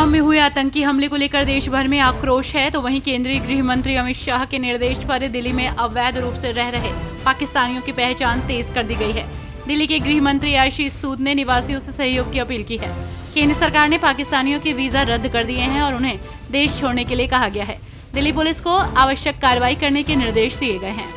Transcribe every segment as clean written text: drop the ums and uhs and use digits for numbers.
पहलगाम में हुए आतंकी हमले को लेकर देश भर में आक्रोश है, तो वहीं केंद्रीय गृह मंत्री अमित शाह के निर्देश पर दिल्ली में अवैध रूप से रह रहे पाकिस्तानियों की पहचान तेज कर दी गई है। दिल्ली के गृह मंत्री आशीष सूद ने निवासियों से सहयोग की अपील की है। केंद्र सरकार ने पाकिस्तानियों के वीजा रद्द कर दिए हैं और उन्हें देश छोड़ने के लिए कहा गया है। दिल्ली पुलिस को आवश्यक कार्रवाई करने के निर्देश दिए गए हैं।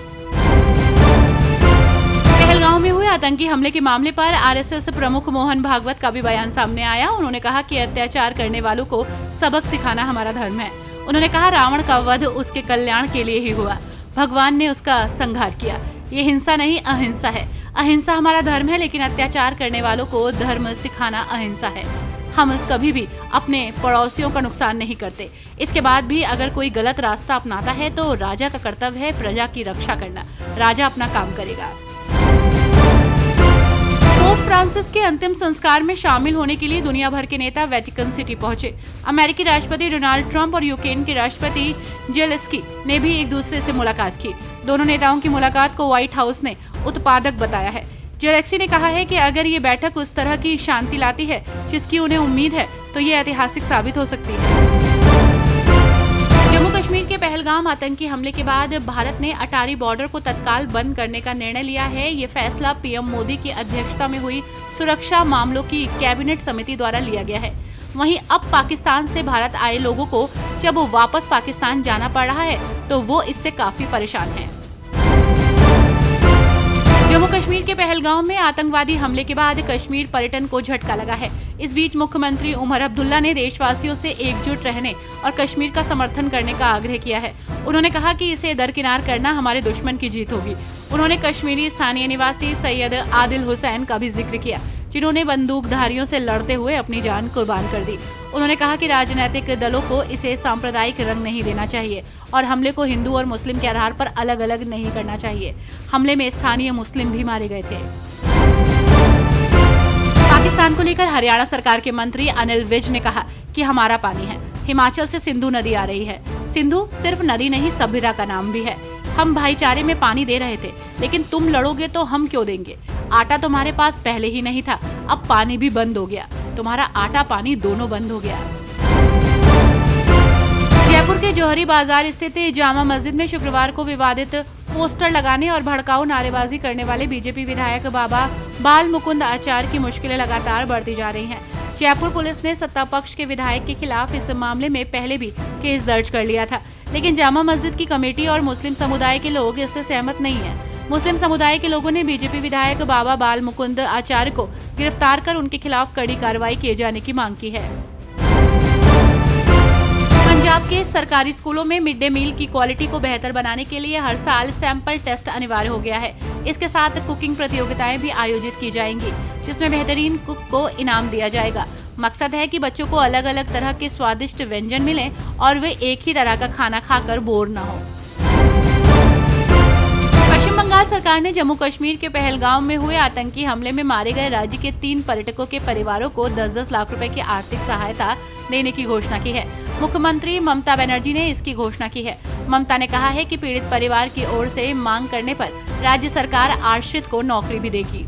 पहलगाम में हुए आतंकी हमले के मामले पर आरएसएस प्रमुख मोहन भागवत का भी बयान सामने आया। उन्होंने कहा कि अत्याचार करने वालों को सबक सिखाना हमारा धर्म है। उन्होंने कहा रावण का वध उसके कल्याण के लिए ही हुआ, भगवान ने उसका संहार किया। ये हिंसा नहीं अहिंसा है। अहिंसा हमारा धर्म है, लेकिन अत्याचार करने वालों को धर्म सिखाना अहिंसा है। हम कभी भी अपने पड़ोसियों का नुकसान नहीं करते। इसके बाद भी अगर कोई गलत रास्ता अपनाता है तो राजा का कर्तव्य है प्रजा की रक्षा करना। राजा अपना काम करेगा। पोप फ्रांसिस के अंतिम संस्कार में शामिल होने के लिए दुनिया भर के नेता वेटिकन सिटी पहुंचे। अमेरिकी राष्ट्रपति डोनाल्ड ट्रंप और यूक्रेन के राष्ट्रपति जेलेंस्की ने भी एक दूसरे से मुलाकात की। दोनों नेताओं की मुलाकात को व्हाइट हाउस ने उत्पादक बताया है। जेलेंस्की ने कहा है कि अगर ये बैठक उस तरह की शांति लाती है जिसकी उन्हें उम्मीद है, तो ये ऐतिहासिक साबित हो सकती है। जम्मू कश्मीर के पहलगाम आतंकी हमले के बाद भारत ने अटारी बॉर्डर को तत्काल बंद करने का निर्णय लिया है। ये फैसला पीएम मोदी की अध्यक्षता में हुई सुरक्षा मामलों की कैबिनेट समिति द्वारा लिया गया है। वहीं अब पाकिस्तान से भारत आए लोगों को जब वापस पाकिस्तान जाना पड़ रहा है तो वो इससे काफी परेशान हैं। जम्मू कश्मीर के पहलगाम में आतंकवादी हमले के बाद कश्मीर पर्यटन को झटका लगा है। इस बीच मुख्यमंत्री उमर अब्दुल्ला ने देशवासियों से एकजुट रहने और कश्मीर का समर्थन करने का आग्रह किया है। उन्होंने कहा कि इसे दरकिनार करना हमारे दुश्मन की जीत होगी। उन्होंने कश्मीरी स्थानीय निवासी सैयद आदिल हुसैन का भी जिक्र किया, जिन्होंने बंदूकधारियों से लड़ते हुए अपनी जान कुर्बान कर दी। उन्होंने कहा कि राजनीतिक दलों को इसे सांप्रदायिक रंग नहीं देना चाहिए और हमले को हिंदू और मुस्लिम के आधार पर अलग अलग नहीं करना चाहिए। हमले में स्थानीय मुस्लिम भी मारे गए थे। पाकिस्तान को लेकर हरियाणा सरकार के मंत्री अनिल विज ने कहा कि हमारा पानी है। हिमाचल से सिंधु नदी आ रही है। सिंधु सिर्फ नदी नहीं, सभ्यता का नाम भी है। हम भाईचारे में पानी दे रहे थे, लेकिन तुम लड़ोगे तो हम क्यों देंगे? आटा तुम्हारे पास पहले ही नहीं था, अब पानी भी बंद हो गया। तुम्हारा आटा पानी दोनों बंद हो गया। जयपुर के जौहरी बाजार स्थित जामा मस्जिद में शुक्रवार को विवादित पोस्टर लगाने और भड़काऊ नारेबाजी करने वाले बीजेपी विधायक बाबा बाल मुकुंद आचार्य की मुश्किलें लगातार बढ़ती जा रही हैं। जयपुर पुलिस ने सत्ता पक्ष के विधायक के खिलाफ इस मामले में पहले भी केस दर्ज कर लिया था, लेकिन जामा मस्जिद की कमेटी और मुस्लिम समुदाय के लोग इससे सहमत नहीं है। मुस्लिम समुदाय के लोगों ने बीजेपी विधायक बाबा बाल मुकुंद आचार्य को गिरफ्तार कर उनके खिलाफ कड़ी कार्रवाई किए जाने की मांग की है। पंजाब के सरकारी स्कूलों में मिड डे मील की क्वालिटी को बेहतर बनाने के लिए हर साल सैंपल टेस्ट अनिवार्य हो गया है। इसके साथ कुकिंग प्रतियोगिताएं भी आयोजित की जाएंगी, जिसमें बेहतरीन कुक को इनाम दिया जाएगा। मकसद है कि बच्चों को अलग अलग तरह के स्वादिष्ट व्यंजन मिलें और वे एक ही तरह का खाना खाकर बोर न हो। पश्चिम बंगाल सरकार ने जम्मू कश्मीर के पहलगाम में हुए आतंकी हमले में मारे गए राज्य के 3 पर्यटकों के परिवारों को 10-10 लाख रुपए की आर्थिक सहायता देने की घोषणा की है। मुख्यमंत्री ममता बनर्जी ने इसकी घोषणा की है। ममता ने कहा है कि पीड़ित परिवार की ओर से मांग करने पर राज्य सरकार आश्रित को नौकरी भी देगी।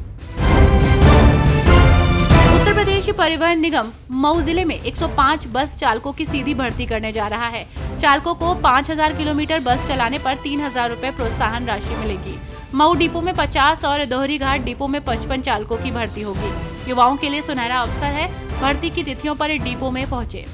उत्तर प्रदेश परिवहन निगम मऊ जिले में 105 बस चालकों की सीधी भर्ती करने जा रहा है। चालकों को 5000 किलोमीटर बस चलाने पर 3000 रुपए प्रोत्साहन राशि मिलेगी। मऊ डिपो में 50 और दोहरी घाट डिपो में 55 चालकों की भर्ती होगी। युवाओं के लिए सुनहरा अवसर है। भर्ती की तिथियों पर डिपो में पहुंचे।